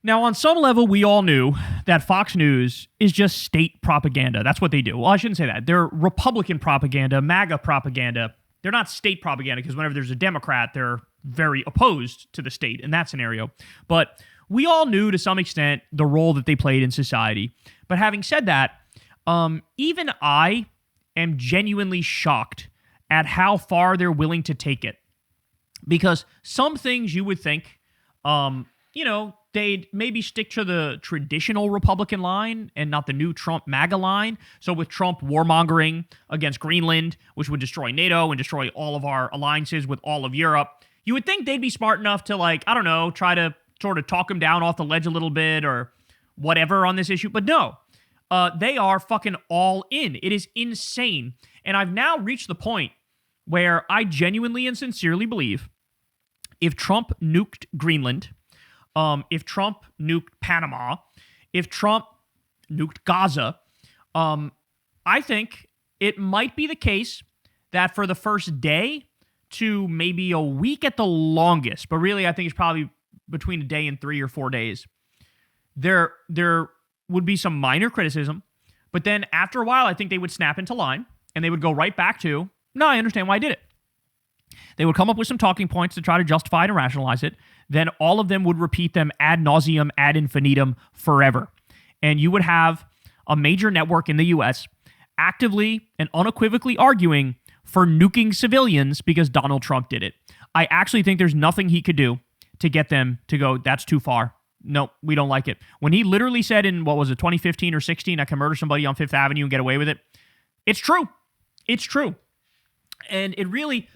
Now, on some level, we all knew that Fox News is just state propaganda. That's what they do. Well, I shouldn't say that. They're Republican propaganda, MAGA propaganda. They're not state propaganda because whenever there's a Democrat, they're very opposed to the state in that scenario. But we all knew to some extent the role that they played in society. But having said that, even I am genuinely shocked at how far they're willing to take it. Because some things you would think, they'd maybe stick to the traditional Republican line and not the new Trump MAGA line. So with Trump warmongering against Greenland, which would destroy NATO and destroy all of our alliances with all of Europe, you would think they'd be smart enough to, try to sort of talk him down off the ledge a little bit or whatever on this issue. But no, they are fucking all in. It is insane. And I've now reached the point where I genuinely and sincerely believe if Trump nuked Greenland, if Trump nuked Panama, if Trump nuked Gaza, I think it might be the case that for the first day to maybe a week at the longest, but really I think it's probably between a day and 3 or 4 days, there would be some minor criticism, but then after a while I think they would snap into line and they would go right back to, no, I understand why I did it. They would come up with some talking points to try to justify it and rationalize it. Then all of them would repeat them ad nauseum, ad infinitum, forever. And you would have a major network in the U.S. actively and unequivocally arguing for nuking civilians because Donald Trump did it. I actually think there's nothing he could do to get them to go, that's too far. No, we don't like it. When he literally said in, 2015 or 16, I can murder somebody on Fifth Avenue and get away with it. It's true. It's true. And it really,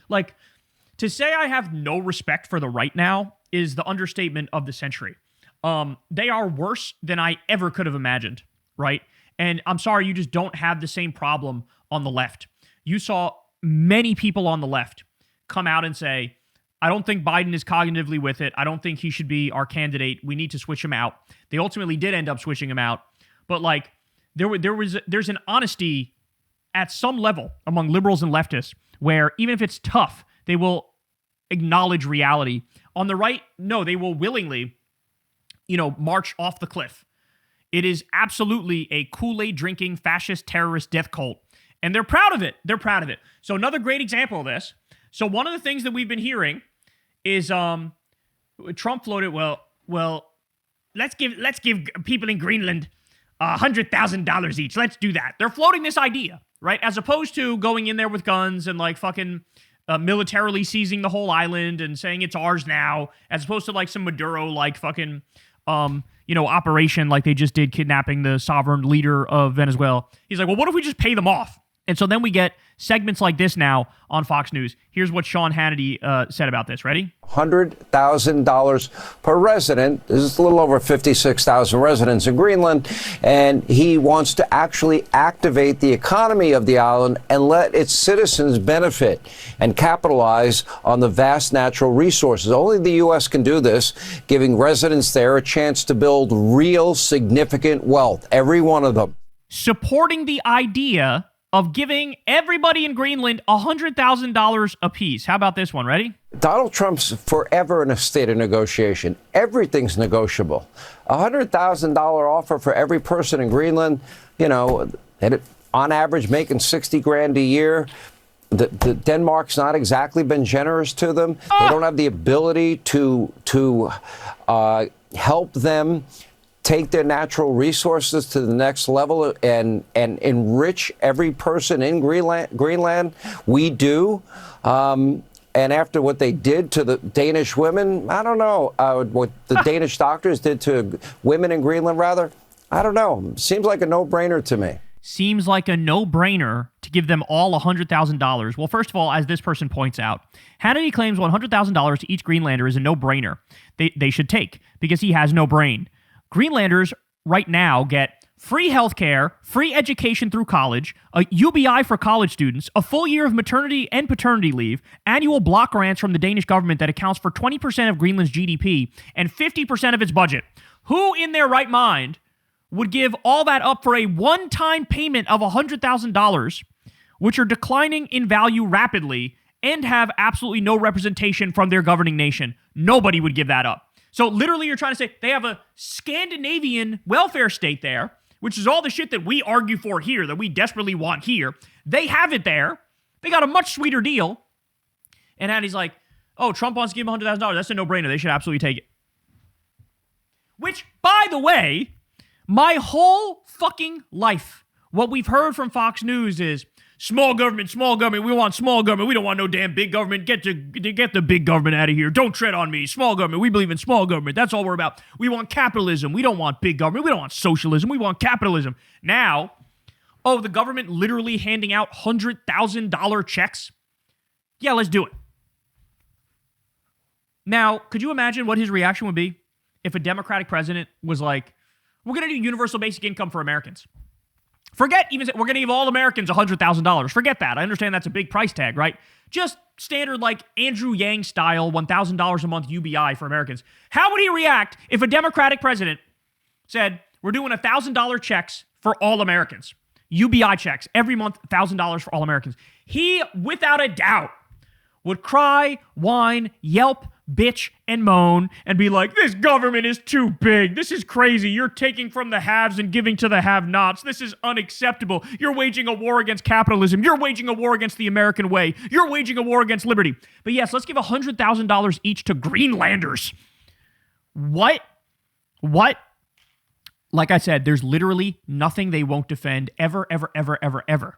to say I have no respect for the right now is the understatement of the century. They are worse than I ever could have imagined, right? And I'm sorry, you just don't have the same problem on the left. You saw many people on the left come out and say, I don't think Biden is cognitively with it. I don't think he should be our candidate. We need to switch him out. They ultimately did end up switching him out. But there's an honesty at some level among liberals and leftists where even if it's tough, they will acknowledge reality. On the right, no, they will willingly, march off the cliff. It is absolutely a Kool-Aid drinking fascist terrorist death cult. And they're proud of it. They're proud of it. So another great example of this. So one of the things that we've been hearing is Trump floated, well, let's give people in Greenland $100,000 each. Let's do that. They're floating this idea, right? As opposed to going in there with guns and fucking militarily seizing the whole island and saying it's ours now, as opposed to some Maduro fucking operation like they just did kidnapping the sovereign leader of Venezuela. He's like, well, what if we just pay them off? And so then we get segments like this now on Fox News. Here's what Sean Hannity said about this. Ready? $100,000 per resident. This is a little over 56,000 residents in Greenland. And he wants to actually activate the economy of the island and let its citizens benefit and capitalize on the vast natural resources. Only the U.S. can do this, giving residents there a chance to build real significant wealth, every one of them. Supporting the idea of giving everybody in Greenland $100,000 apiece. How about this one? Ready? Donald Trump's forever in a state of negotiation. Everything's negotiable. $100,000 offer for every person in Greenland, and on average making $60,000 a year. The Denmark's not exactly been generous to them. They don't have the ability to help them take their natural resources to the next level and enrich every person in Greenland. We do. And after what they did to the Danish women, I don't know. What the Danish doctors did to women in Greenland, rather, I don't know. Seems like a no-brainer to me. Seems like a no-brainer to give them all $100,000. Well, first of all, as this person points out, Hannity claims $100,000 to each Greenlander is a no-brainer they should take because he has no brain. Greenlanders right now get free healthcare, free education through college, a UBI for college students, a full year of maternity and paternity leave, annual block grants from the Danish government that accounts for 20% of Greenland's GDP and 50% of its budget. Who in their right mind would give all that up for a one-time payment of $100,000, which are declining in value rapidly and have absolutely no representation from their governing nation? Nobody would give that up. So literally you're trying to say they have a Scandinavian welfare state there, which is all the shit that we argue for here, that we desperately want here. They have it there. They got a much sweeter deal. And Hannity's like, oh, Trump wants to give him $100,000. That's a no-brainer. They should absolutely take it. Which, by the way, my whole fucking life, what we've heard from Fox News is small government, we want small government, we don't want no damn big government, get the big government out of here, don't tread on me, small government, we believe in small government, that's all we're about. We want capitalism, we don't want big government, we don't want socialism, we want capitalism. Now, oh, the government literally handing out $100,000 checks? Yeah, let's do it. Now, could you imagine what his reaction would be if a Democratic president was like, we're going to do universal basic income for Americans? Forget even, we're going to give all Americans $100,000. Forget that. I understand that's a big price tag, right? Just standard, like Andrew Yang style, $1,000 a month UBI for Americans. How would he react if a Democratic president said, we're doing $1,000 checks for all Americans? UBI checks every month, $1,000 for all Americans. He, without a doubt, would cry, whine, yelp, bitch, and moan, and be like, this government is too big. This is crazy. You're taking from the haves and giving to the have-nots. This is unacceptable. You're waging a war against capitalism. You're waging a war against the American way. You're waging a war against liberty. But yes, let's give $100,000 each to Greenlanders. What? Like I said, there's literally nothing they won't defend ever, ever, ever, ever, ever.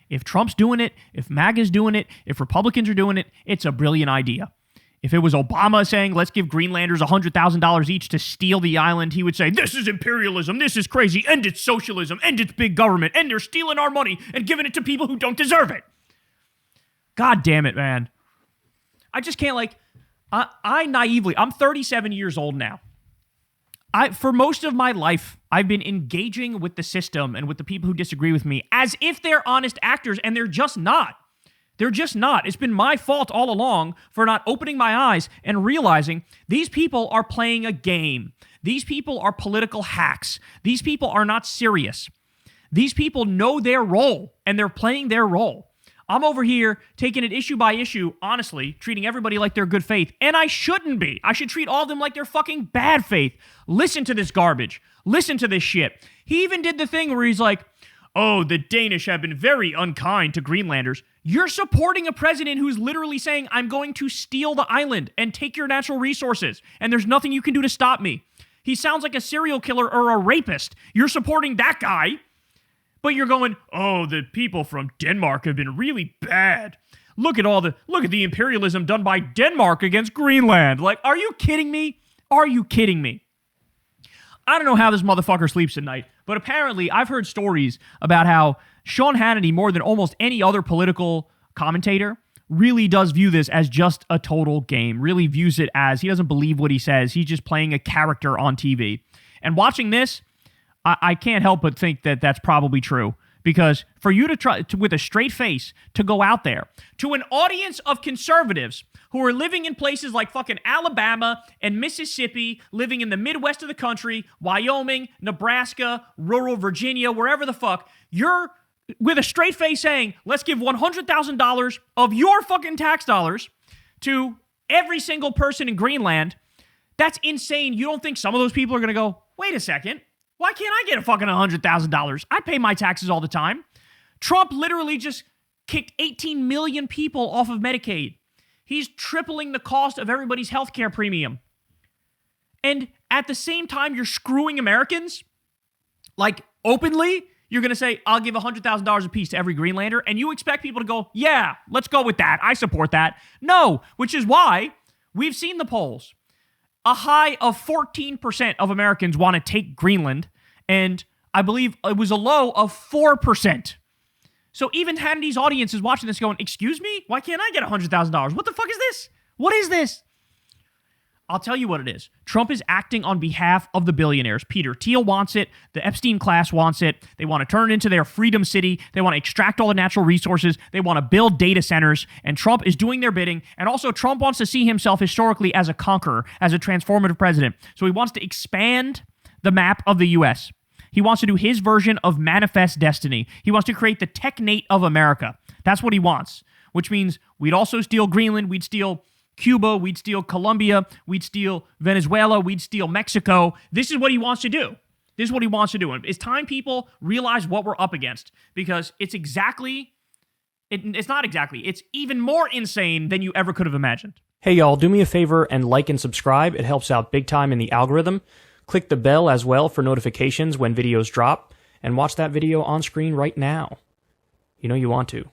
If Trump's doing it, if MAGA's doing it, if Republicans are doing it, it's a brilliant idea. If it was Obama saying, let's give Greenlanders $100,000 each to steal the island, he would say, this is imperialism, this is crazy, and it's socialism, and it's big government, and they're stealing our money and giving it to people who don't deserve it. God damn it, man. I just can't, I'm 37 years old now. For most of my life, I've been engaging with the system and with the people who disagree with me as if they're honest actors, and they're just not. They're just not. It's been my fault all along for not opening my eyes and realizing these people are playing a game. These people are political hacks. These people are not serious. These people know their role, and they're playing their role. I'm over here taking it issue by issue, honestly, treating everybody like they're good faith, and I shouldn't be. I should treat all of them like they're fucking bad faith. Listen to this garbage. Listen to this shit. He even did the thing where he's like, oh, the Danish have been very unkind to Greenlanders. You're supporting a president who's literally saying, I'm going to steal the island and take your natural resources, and there's nothing you can do to stop me. He sounds like a serial killer or a rapist. You're supporting that guy, but you're going, oh, the people from Denmark have been really bad. Look at the imperialism done by Denmark against Greenland. Like, are you kidding me? Are you kidding me? I don't know how this motherfucker sleeps at night, but apparently I've heard stories about how Sean Hannity, more than almost any other political commentator, really does view this as just a total game, really views it as he doesn't believe what he says. He's just playing a character on TV. And watching this, I can't help but think that that's probably true. Because for you to try to, with a straight face, to go out there to an audience of conservatives who are living in places like fucking Alabama and Mississippi, living in the Midwest of the country, Wyoming, Nebraska, rural Virginia, wherever the fuck, you're with a straight face saying, let's give $100,000 of your fucking tax dollars to every single person in Greenland. That's insane. You don't think some of those people are going to go, wait a second, why can't I get a fucking $100,000? I pay my taxes all the time. Trump literally just kicked 18 million people off of Medicaid. He's tripling the cost of everybody's healthcare premium. And at the same time, you're screwing Americans. Like, openly, you're going to say, I'll give $100,000 apiece to every Greenlander. And you expect people to go, yeah, let's go with that. I support that. No, which is why we've seen the polls. A high of 14% of Americans want to take Greenland, and I believe it was a low of 4%. So even Hannity's audience is watching this going, excuse me? Why can't I get $100,000? What the fuck is this? What is this? I'll tell you what it is. Trump is acting on behalf of the billionaires. Peter Thiel wants it. The Epstein class wants it. They want to turn it into their freedom city. They want to extract all the natural resources. They want to build data centers. And Trump is doing their bidding. And also, Trump wants to see himself historically as a conqueror, as a transformative president. So he wants to expand the map of the U.S. He wants to do his version of Manifest Destiny. He wants to create the technate of America. That's what he wants, which means we'd also steal Greenland. We'd steal Cuba, we'd steal Colombia, we'd steal Venezuela, we'd steal Mexico. This is what he wants to do. This is what he wants to do. And it's time people realize what we're up against, because it's even more insane than you ever could have imagined. Hey y'all, do me a favor and like and subscribe. It helps out big time in the algorithm. Click the bell as well for notifications when videos drop, and watch that video on screen right now. You know you want to.